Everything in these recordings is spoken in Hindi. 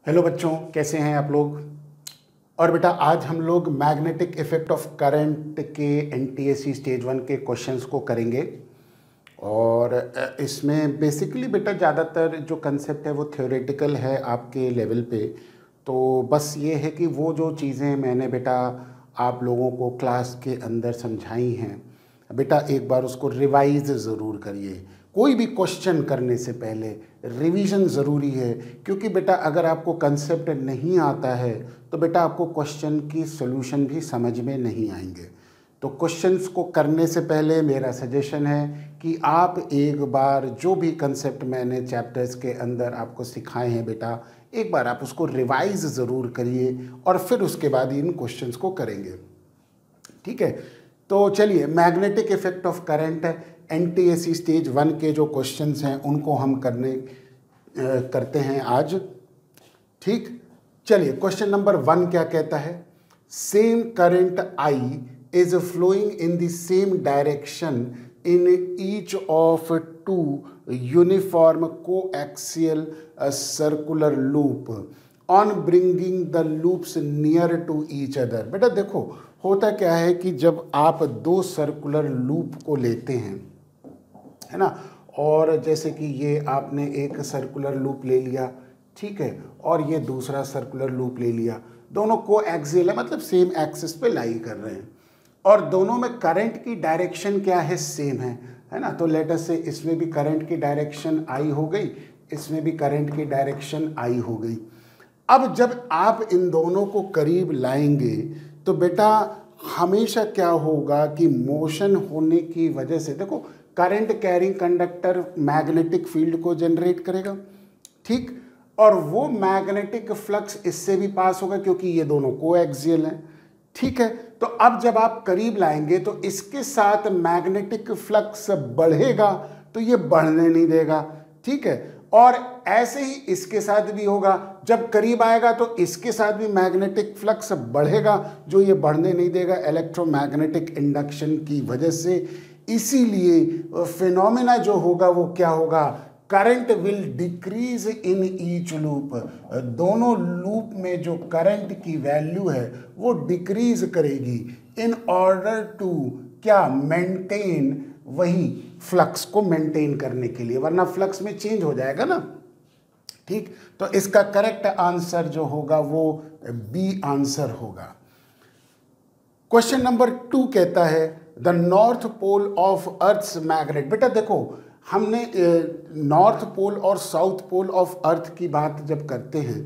हेलो बच्चों, कैसे हैं आप लोग। और बेटा आज हम लोग मैग्नेटिक इफेक्ट ऑफ करंट के एनटीएससी स्टेज 1 के क्वेश्चंस को करेंगे। और इसमें बेसिकली बेटा ज़्यादातर जो कंसेप्ट है वो थ्योरेटिकल है आपके लेवल पे। तो बस ये है कि वो जो चीज़ें मैंने बेटा आप लोगों को क्लास के अंदर समझाई हैं, बेटा एक बार उसको रिवाइज ज़रूर करिए। कोई भी क्वेश्चन करने से पहले रिवीजन ज़रूरी है, क्योंकि बेटा अगर आपको कंसेप्ट नहीं आता है तो बेटा आपको क्वेश्चन की सॉल्यूशन भी समझ में नहीं आएंगे। तो क्वेश्चंस को करने से पहले मेरा सजेशन है कि आप एक बार जो भी कंसेप्ट मैंने चैप्टर्स के अंदर आपको सिखाए हैं बेटा, एक बार आप उसको रिवाइज ज़रूर करिए और फिर उसके बाद इन क्वेश्चंस को करेंगे। ठीक है, तो चलिए magnetic effect of current NTSC stage 1 के जो क्वेश्चंस हैं उनको हम करते हैं आज। ठीक, चलिए क्वेश्चन नंबर 1 क्या कहता है। Same current I is flowing in the same direction in each of two uniform coaxial circular loop on bringing the loops near to each other. बेटा देखो होता क्या है कि जब आप दो सर्कुलर लूप को लेते हैं, है ना, और जैसे कि ये आपने एक सर्कुलर लूप ले लिया, ठीक है, और ये दूसरा सर्कुलर लूप ले लिया, दोनों को एक्सियल है, मतलब सेम एक्सिस पे लाई कर रहे हैं, और दोनों में करंट की डायरेक्शन क्या है, सेम है ना। तो लेट अस से इसमें भी करंट की डायरेक्शन आई हो गई, इसमें भी करंट की डायरेक्शन आई हो गई। अब जब आप इन दोनों को करीब लाएंगे तो बेटा हमेशा क्या होगा कि मोशन होने की वजह से देखो current carrying conductor magnetic field को जनरेट करेगा, ठीक, और वो मैग्नेटिक फ्लक्स इससे भी पास होगा क्योंकि ये दोनों कोएक्सियल हैं। ठीक है, तो अब जब आप करीब लाएंगे तो इसके साथ मैग्नेटिक फ्लक्स बढ़ेगा तो ये बढ़ने नहीं देगा, ठीक है, और ऐसे ही इसके साथ भी होगा, जब करीब आएगा तो इसके साथ भी मैग्नेटिक फ्लक्स बढ़ेगा जो ये बढ़ने नहीं देगा इलेक्ट्रोमैग्नेटिक इंडक्शन की वजह से। इसीलिए फिनोमेना जो होगा वो क्या होगा, current will decrease in each loop. दोनों लूप में जो करंट की वैल्यू है वो डिक्रीज करेगी इन ऑर्डर टू क्या, मेंटेन, वही फ्लक्स को मेंटेन करने के लिए, वरना फ्लक्स में चेंज हो जाएगा ना। ठीक, तो इसका करेक्ट आंसर जो होगा वो बी आंसर होगा। क्वेश्चन नंबर 2 कहता है the north pole of earth's magnet. बेटा देखो हमने नॉर्थ पोल और साउथ पोल ऑफ अर्थ की बात जब करते हैं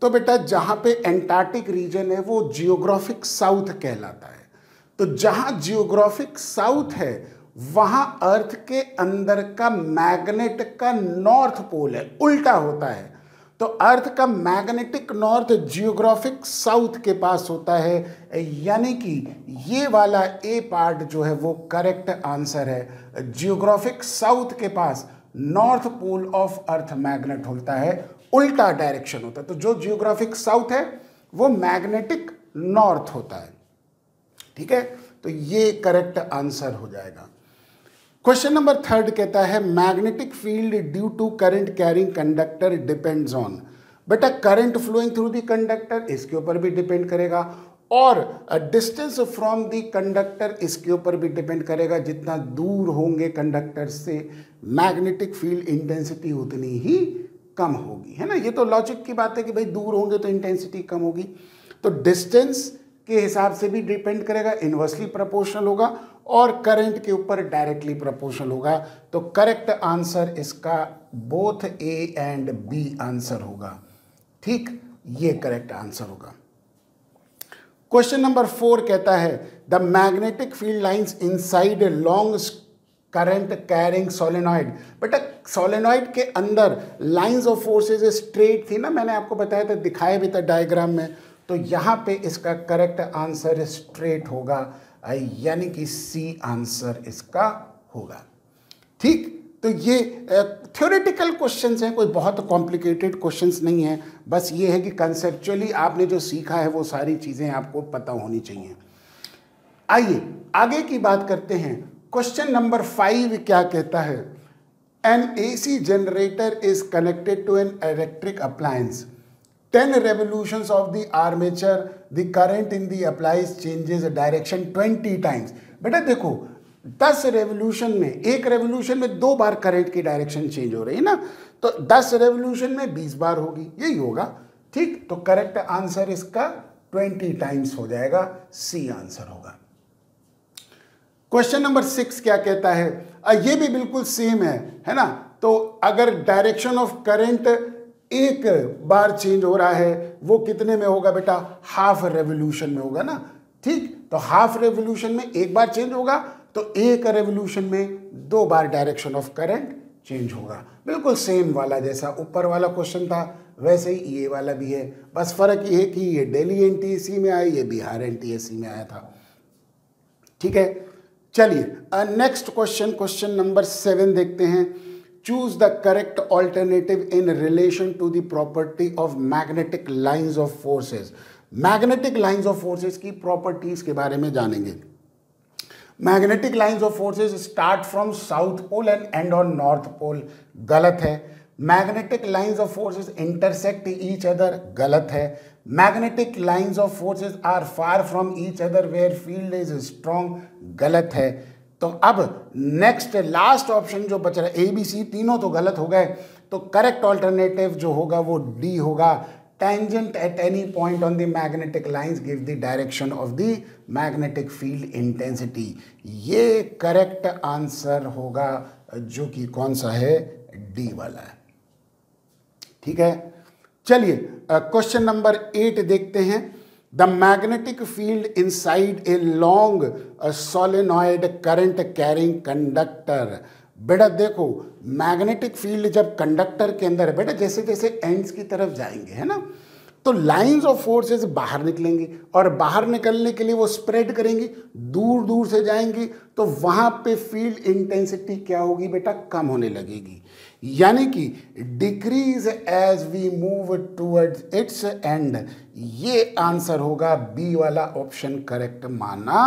तो बेटा जहाँ पे एंटार्क्टिक रीजन है वो जियोग्राफिक साउथ कहलाता है। तो जहाँ जियोग्राफिक साउथ है वहाँ अर्थ के अंदर का मैग्नेट का नॉर्थ पोल है, उल्टा होता है। तो अर्थ का मैग्नेटिक नॉर्थ जियोग्राफिक साउथ के पास होता है, यानी कि ये वाला ए पार्ट जो है वो करेक्ट आंसर है। जियोग्राफिक साउथ के पास north pole of earth magnet होता है, उल्टा डायरेक्शन होता है। तो जो जियोग्राफिक साउथ है वो मैग्नेटिक नॉर्थ होता है, ठीक है, तो ये करेक्ट आंसर हो जाएगा। क्वेश्चन नंबर 3 कहता है magnetic field due to current carrying conductor depends on. बेटा current flowing through the conductor इसके ऊपर भी डिपेंड करेगा, और डिस्टेंस फ्रॉम द कंडक्टर इसके ऊपर भी डिपेंड करेगा। जितना दूर होंगे कंडक्टर से मैग्नेटिक फील्ड इंटेंसिटी उतनी ही कम होगी, है ना। ये तो लॉजिक की बात है कि भाई दूर होंगे तो इंटेंसिटी कम होगी। तो डिस्टेंस के हिसाब से भी डिपेंड करेगा, इन्वर्सली प्रोपोर्शनल होगा, और करंट के ऊपर डायरेक्टली प्रोपोर्शनल होगा। तो करेक्ट आंसर इसका both A and B answer होगा, ठीक, ये करेक्ट आंसर होगा। क्वेश्चन नंबर 4 कहता है the magnetic field lines inside long current carrying solenoid. बेटा सोलेनॉइड के अंदर लाइंस ऑफ फोर्सेस स्ट्रेट थी ना, मैंने आपको बताया था, दिखाया भी था डायग्राम में। तो यहाँ पे इसका करेक्ट आंसर स्ट्रेट होगा, यानी कि सी आंसर इसका होगा, ठीक। तो ये थ्योरेटिकल क्वेश्चंस हैं, कोई बहुत कॉम्प्लिकेटेड क्वेश्चंस नहीं है, बस ये है कि कंसेप्चुअली आपने जो सीखा है वो सारी चीज़ें आपको पता होनी चाहिए। आइए आगे की बात करते हैं। क्वेश्चन नंबर 5 क्या कहता है, an AC generator is connected to an electric appliance. 10 revolutions of the armature, the current in the applies changes direction 20 times। बेटा देखो 10 रेवोल्यूशन में, एक रेवोल्यूशन में 2 बार करंट की डायरेक्शन चेंज हो रही है ना, तो 10 रेवोल्यूशन में 20 बार होगी, यही होगा। ठीक, तो करेक्ट आंसर इसका 20 टाइम्स हो जाएगा, सी आंसर होगा। क्वेश्चन नंबर 6 क्या कहता है, ये भी बिल्कुल सेम है ना। तो अगर डायरेक्शन ऑफ करंट एक बार चेंज हो रहा है, वो कितने में होगा बेटा, हाफ रेवोल्यूशन में होगा ना। ठीक, तो हाफ रेवोल्यूशन में एक बार चेंज होगा, तो एक रेवोल्यूशन में 2 बार डायरेक्शन ऑफ करंट चेंज होगा। बिल्कुल सेम वाला, जैसा ऊपर वाला क्वेश्चन था वैसे ही ये वाला भी है, बस फर्क ये कि ये दिल्ली एनटीएसी में आया, ये बिहार एनटीएसी में आया था। ठीक है, चलिए नेक्स्ट क्वेश्चन, क्वेश्चन नंबर 7 देखते हैं। Choose the correct alternative in relation to the property of magnetic lines of forces. Magnetic lines of forces की प्रॉपर्टीज के बारे में जानेंगे। Magnetic lines of forces start from south pole and end on north pole, गलत है। Magnetic lines of forces intersect each other, गलत है। Magnetic lines of forces are far from each other where field is strong, गलत है। तो अब नेक्स्ट लास्ट ऑप्शन जो बच रहा है, ए बी सी तीनों तो गलत हो गए, तो करेक्ट ऑल्टरनेटिव जो होगा वो डी होगा। Tangent at any point on the magnetic lines give the direction of the magnetic field intensity, ये करेक्ट आंसर होगा, जो कि कौन सा है, डी वाला है। ठीक है, चलिए क्वेश्चन नंबर 8 देखते हैं। The magnetic field inside a long solenoid current carrying conductor. बेटा देखो मैग्नेटिक फील्ड जब कंडक्टर के अंदर है, बेटा जैसे जैसे एंड्स की तरफ जाएंगे, है ना, तो लाइंस ऑफ फोर्सेस बाहर निकलेंगी, और बाहर निकलने के लिए वो स्प्रेड करेंगी, दूर दूर से जाएंगी, तो वहां पे फील्ड इंटेंसिटी क्या होगी बेटा, कम होने लगेगी, यानी कि decrease as we move towards its end. ये आंसर होगा, बी वाला ऑप्शन करेक्ट माना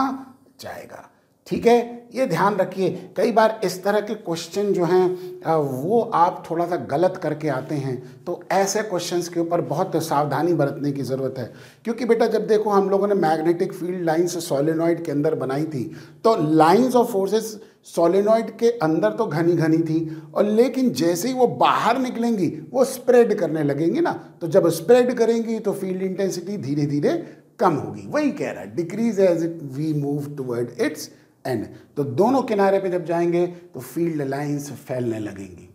जाएगा। ठीक है, ये ध्यान रखिए, कई बार इस तरह के क्वेश्चन जो हैं वो आप थोड़ा सा गलत करके आते हैं, तो ऐसे क्वेश्चंस के ऊपर बहुत सावधानी बरतने की ज़रूरत है। क्योंकि बेटा जब देखो हम लोगों ने मैग्नेटिक फील्ड लाइंस सोलेनॉइड के अंदर बनाई थी, तो लाइंस ऑफ फोर्सेस सोलेनॉइड के अंदर तो घनी घनी थी, और लेकिन जैसे ही वो बाहर निकलेंगी वो स्प्रेड करने लगेंगी ना, तो जब स्प्रेड करेंगी तो फील्ड इंटेंसिटी धीरे धीरे कम होगी। वही कह रहा है, decrease as it we move toward its end. तो दोनों किनारे पे जब जाएंगे तो फील्ड लाइंस फैलने लगेंगी।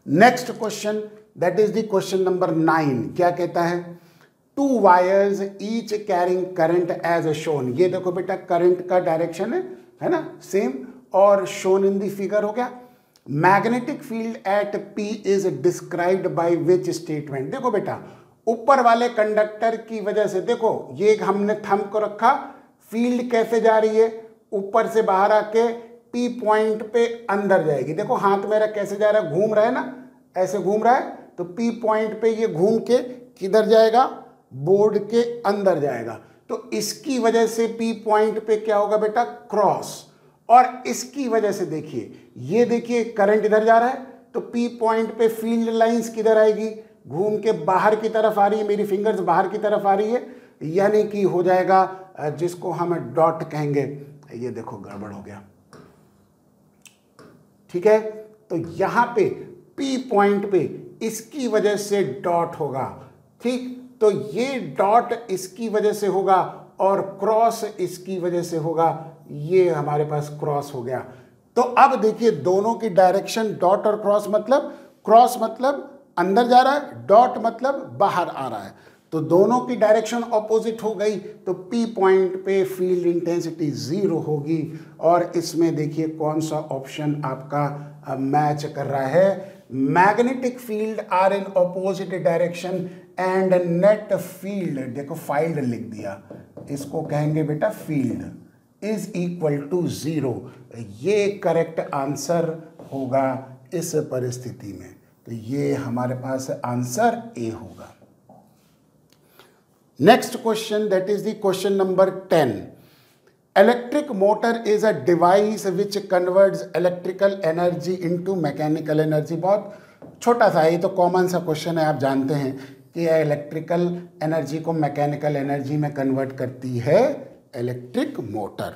Next question, that is the question number 9। क्या कहता है, 2 wires each carrying current as shown. ये देखो बेटा करंट का डायरेक्शन है ना, सेम, और शोन इन द फिगर हो गया। Magnetic field at P is described by which statement. देखो बेटा ऊपर वाले कंडक्टर की वजह से, देखो ये हमने थंब को रखा, फील्ड कैसे जा रही है, ऊपर से बाहर आके पी पॉइंट पे अंदर जाएगी। देखो हाथ मेरा कैसे जा रहा है, घूम रहा है ना, ऐसे घूम रहा है, तो पी पॉइंट पे ये घूम के किधर जाएगा, बोर्ड के अंदर जाएगा। तो इसकी वजह से पी पॉइंट पे क्या होगा बेटा, क्रॉस, और इसकी वजह से देखिए, ये देखिए करंट इधर जा रहा है, तो पी पॉइंट पे फील्ड लाइंस किधर आएगी, घूम के बाहर की तरफ आ रही है, मेरी फिंगर्स बाहर की तरफ आ रही है, यानी कि हो जाएगा जिसको हम डॉट कहेंगे। ये देखो गड़बड़ हो गया। ठीक है, तो यहां पे P पॉइंट पे इसकी वजह से डॉट होगा। ठीक, तो ये डॉट इसकी वजह से होगा और क्रॉस इसकी वजह से होगा, ये हमारे पास क्रॉस हो गया। तो अब देखिए दोनों की डायरेक्शन, डॉट और क्रॉस मतलब अंदर जा रहा है, डॉट मतलब बाहर आ रहा है, तो दोनों की डायरेक्शन ऑपोजिट हो गई, तो P पॉइंट पे फील्ड इंटेंसिटी 0 होगी। और इसमें देखिए कौन सा ऑप्शन आपका मैच कर रहा है, magnetic field are in opposite direction and net field, देखो फाइल्ड लिख दिया, इसको कहेंगे बेटा फील्ड इज इक्वल टू 0। ये करेक्ट आंसर होगा इस परिस्थिति में, तो ये हमारे पास आंसर ए होगा। Next question, that is the question number 10। Electric motor is a device which converts electrical energy into mechanical energy. बहुत छोटा सा, ये तो कॉमन सा क्वेश्चन है, आप जानते हैं। कि इलेक्ट्रिकल एनर्जी को मैकेनिकल एनर्जी में कन्वर्ट करती है electric motor.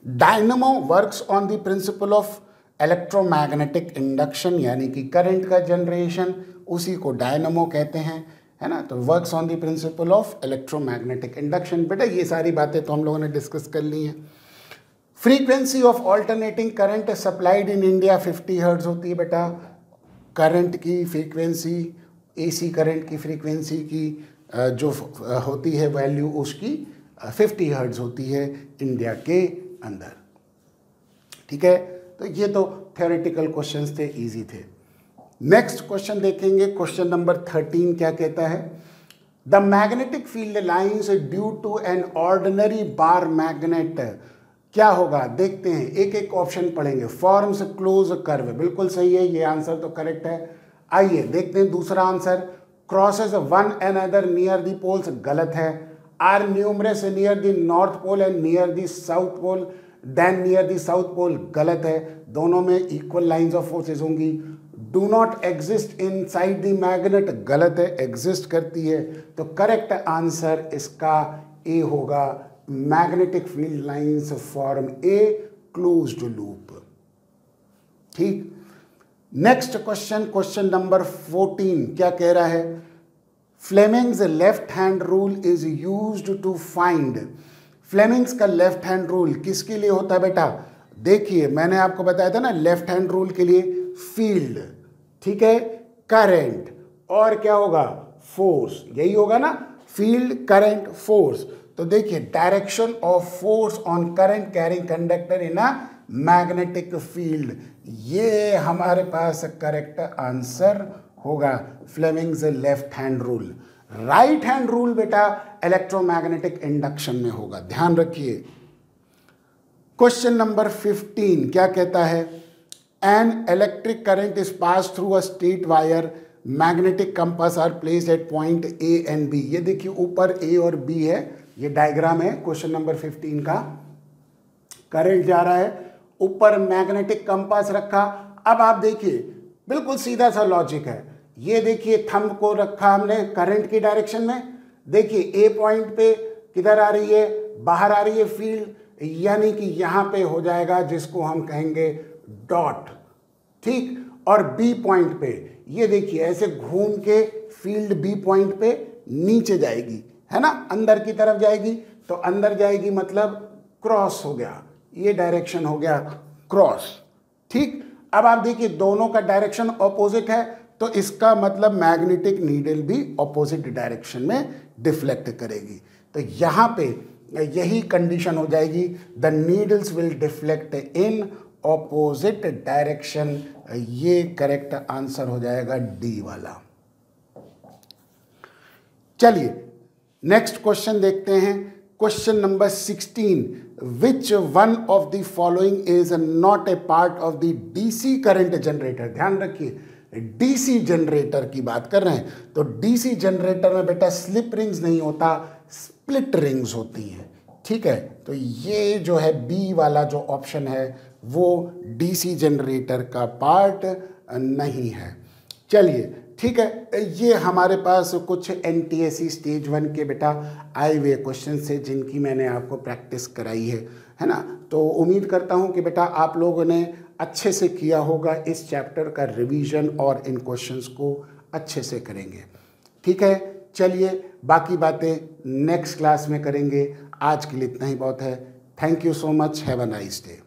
Dynamo works on the principle of electromagnetic induction, यानी कि करंट का जनरेशन, उसी को डायनेमो कहते हैं, है ना। तो works on the principle of electromagnetic induction. बेटा ये सारी बातें तो हम लोगों ने डिस्कस कर ली हैं। Frequency of alternating current supplied in India 50 hertz होती है बेटा। करंट की फ्रीक्वेंसी, एसी करंट की फ्रीक्वेंसी की जो होती है वैल्यू, उसकी 50 हर्ट्ज होती है इंडिया के अंदर। ठीक है, तो ये तो थ्योरेटिकल क्वेश्चंस थे, इजी थे। नेक्स्ट क्वेश्चन देखेंगे, क्वेश्चन नंबर 13 क्या कहता है। The magnetic field lines due to an ordinary bar magnet, क्या होगा देखते हैं, एक एक ऑप्शन पढ़ेंगे। फॉर्म्स क्लोज कर्व, बिल्कुल सही है, ये आंसर तो करेक्ट है। आइए देखते हैं दूसरा answer. Crosses one and other near the poles, गलत है। Are numerous near the north pole and near the south pole then near the south pole, गलत है। दोनों में इक्वल लाइंस ऑफ फोर्सेस होंगी। Do not exist inside the magnet, गलत है, एग्जिस्ट करती है। तो करेक्ट आंसर इसका ए होगा। Magnetic field lines form a closed loop. ठीक, नेक्स्ट क्वेश्चन, क्वेश्चन नंबर 14 क्या कह रहा है। Fleming's left hand rule is used to find, Fleming's का लेफ्ट हैंड रूल किसके लिए होता है बेटा। देखिए मैंने आपको बताया था ना, लेफ्ट हैंड रूल के लिए फील्ड, ठीक है, करंट और क्या होगा, फोर्स, यही होगा ना, फील्ड करंट फोर्स। तो देखिए direction of force on current carrying conductor in a magnetic field, ये हमारे पास करेक्ट आंसर होगा, Fleming's left hand rule. Right hand rule बेटा इलेक्ट्रोमैग्नेटिक इंडक्शन में होगा, ध्यान रखिए। क्वेश्चन नंबर 15 क्या कहता है। An electric current is pass through a straight wire, magnetic compass are placed at point A and B. ये देखिए ऊपर ए और बी है, ये डायग्राम है क्वेश्चन नंबर 15 का। करंट जा रहा है, ऊपर मैग्नेटिक कंपास रखा। अब आप देखिए बिल्कुल सीधा सा लॉजिक है। ये देखिए थंब को रखा हमने करंट की डायरेक्शन में, देखिए ए पॉइंट पे किधर आ रही है, बाहर आ रही है फील्ड, यानी कि यहां पे हो जाएगा जिसको हम कहेंगे डॉट, ठीक। और बी पॉइंट पे ये देखिए ऐसे घूम के फील्ड बी पॉइंट पे नीचे जाएगी, है ना, अंदर की तरफ जाएगी। तो अंदर जाएगी मतलब क्रॉस हो गया, ये डायरेक्शन हो गया क्रॉस, ठीक। अब आप देखिए दोनों का डायरेक्शन ऑपोजिट है, तो इसका मतलब मैग्नेटिक नीडल भी ऑपोजिट डायरेक्शन में डिफ्लेक्ट करेगी। तो यहाँ पे यही कंडीशन हो जाएगी, the needles will deflect in opposite direction. ये करेक्ट आंसर हो जाएगा डी वाला। चलिए नेक्स्ट क्वेश्चन देखते हैं, question number 16। Which one of the following is not a part of the DC current generator. ध्यान रखिए डीसी जनरेटर की बात कर रहे हैं, तो डीसी जनरेटर में बेटा स्लिप रिंग्स नहीं होता, स्प्लिट रिंग्स होती हैं, ठीक है। तो ये जो है बी वाला जो ऑप्शन है वो डीसी जनरेटर का पार्ट नहीं है। चलिए ठीक है, ये हमारे पास कुछ एनटीएससी स्टेज 1 के बेटा आए हुए क्वेश्चन से जिनकी मैंने आपको प्रैक्टिस कराई है ना। तो उम्मीद करता हूँ कि बेटा आप लोगों ने अच्छे से किया होगा, इस चैप्टर का रिवीजन और इन क्वेश्चंस को अच्छे से करेंगे, ठीक है। चलिए बाकी बातें नेक्स्ट क्लास में करेंगे, आज के लिए इतना ही बहुत है। Thank you so much, have a nice day.